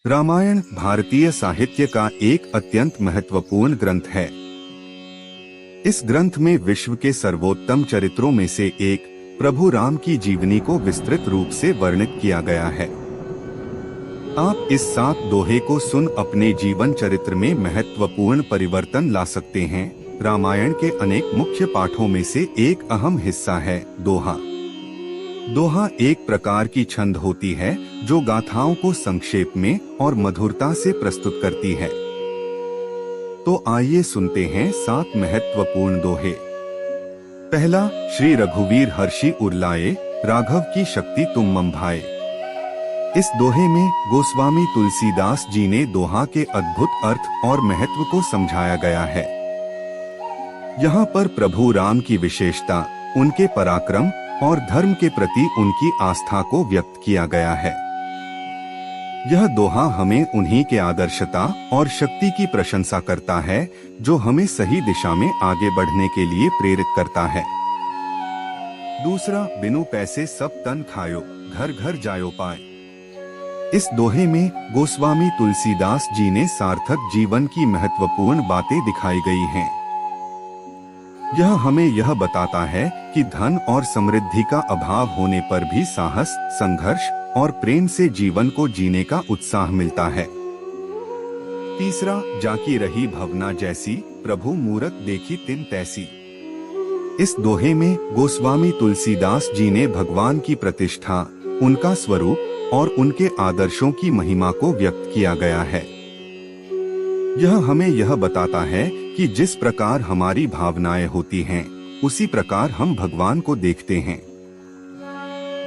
रामायण भारतीय साहित्य का एक अत्यंत महत्वपूर्ण ग्रंथ है। इस ग्रंथ में विश्व के सर्वोत्तम चरित्रों में से एक प्रभु राम की जीवनी को विस्तृत रूप से वर्णित किया गया है। आप इस 7 दोहे को सुन अपने जीवन चरित्र में महत्वपूर्ण परिवर्तन ला सकते हैं। रामायण के अनेक मुख्य पाठों में से एक अहम हिस्सा है दोहा। दोहा एक प्रकार की छंद होती है जो गाथाओं को संक्षेप में और मधुरता से प्रस्तुत करती है। तो आइए सुनते हैं 7 महत्वपूर्ण दोहे। पहला, श्री रघुवीर हर्षि उरलाए, राघव की शक्ति तुम मम भाए। इस दोहे में गोस्वामी तुलसीदास जी ने दोहा के अद्भुत अर्थ और महत्व को समझाया गया है। यहाँ पर प्रभु राम की विशेषता, उनके पराक्रम और धर्म के प्रति उनकी आस्था को व्यक्त किया गया है। यह दोहा हमें उन्हीं के आदर्शता और शक्ति की प्रशंसा करता है जो हमें सही दिशा में आगे बढ़ने के लिए प्रेरित करता है। दूसरा, बिनु पैसे सब तन खायो, घर घर जायो पाए। इस दोहे में गोस्वामी तुलसीदास जी ने सार्थक जीवन की महत्वपूर्ण बातें दिखाई गई हैं। यह हमें यह बताता है कि धन और समृद्धि का अभाव होने पर भी साहस, संघर्ष और प्रेम से जीवन को जीने का उत्साह मिलता है। तीसरा, जाकी रही भवना जैसी, प्रभु मूरत देखी तिन तैसी। इस दोहे में गोस्वामी तुलसीदास जी ने भगवान की प्रतिष्ठा, उनका स्वरूप और उनके आदर्शों की महिमा को व्यक्त किया गया है। यह हमें यह बताता है कि जिस प्रकार हमारी भावनाएं होती हैं, उसी प्रकार हम भगवान को देखते हैं।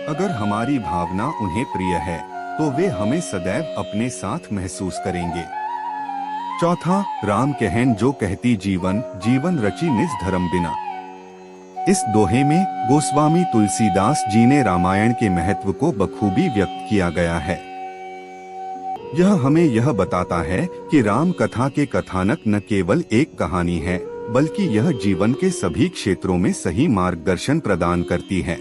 अगर हमारी भावना उन्हें प्रिय है, तो वे हमें सदैव अपने साथ महसूस करेंगे। चौथा, राम कहन जो कहती जीवन, जीवन रची निज धर्म बिना। इस दोहे में गोस्वामी तुलसीदास जी ने रामायण के महत्व को बखूबी व्यक्त किया गया है। यह हमें यह बताता है कि राम कथा के कथानक न केवल एक कहानी है, बल्कि यह जीवन के सभी क्षेत्रों में सही मार्गदर्शन प्रदान करती है।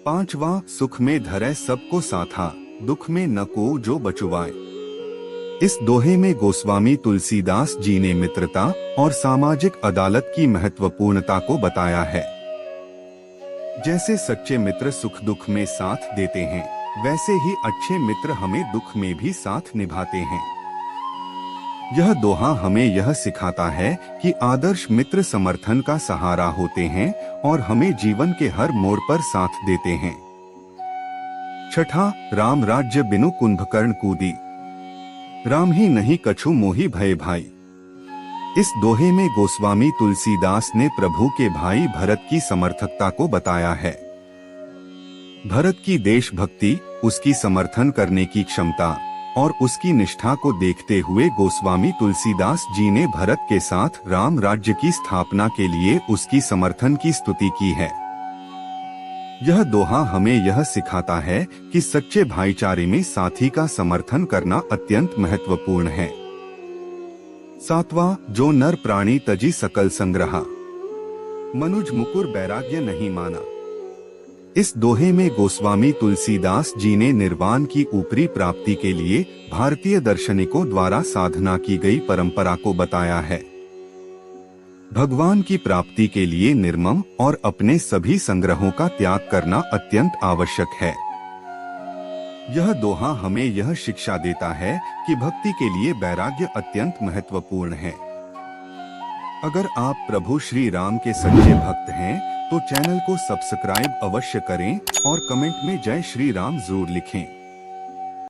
पांचवा, सुख में धरै सबको साथा, दुख में न को जो बचुवाए। इस दोहे में गोस्वामी तुलसीदास जी ने मित्रता और सामाजिक अदालत की महत्वपूर्णता को बताया है। जैसे सच्चे मित्र सुख दुख में साथ देते हैं, वैसे ही अच्छे मित्र हमें दुख में भी साथ निभाते हैं। यह दोहा हमें यह सिखाता है कि आदर्श मित्र समर्थन का सहारा होते हैं और हमें जीवन के हर मोड़ पर साथ देते हैं। छठा, राम राज्य बिनु कुंभकर्ण कूदी, राम ही नहीं कछु मोहि भय भाई। इस दोहे में गोस्वामी तुलसीदास ने प्रभु के भाई भरत की समर्थकता को बताया है। भरत की देशभक्ति, उसकी समर्थन करने की क्षमता और उसकी निष्ठा को देखते हुए गोस्वामी तुलसीदास जी ने भरत के साथ राम राज्य की स्थापना के लिए उसकी समर्थन की स्तुति की है। यह दोहा हमें यह सिखाता है कि सच्चे भाईचारे में साथी का समर्थन करना अत्यंत महत्वपूर्ण है। सातवां, जो नर प्राणी तजी सकल संग्रहा, मनुज मुकुर बैराग्य नहीं माना। इस दोहे में गोस्वामी तुलसीदास जी ने निर्वाण की ऊपरी प्राप्ति के लिए भारतीय दार्शनिकों द्वारा साधना की गई परंपरा को बताया है। भगवान की प्राप्ति के लिए निर्मम और अपने सभी संग्रहों का त्याग करना अत्यंत आवश्यक है। यह दोहा हमें यह शिक्षा देता है कि भक्ति के लिए वैराग्य अत्यंत महत्वपूर्ण है। अगर आप प्रभु श्री राम के सच्चे भक्त हैं, तो चैनल को सब्सक्राइब अवश्य करें और कमेंट में जय श्री राम जरूर लिखें।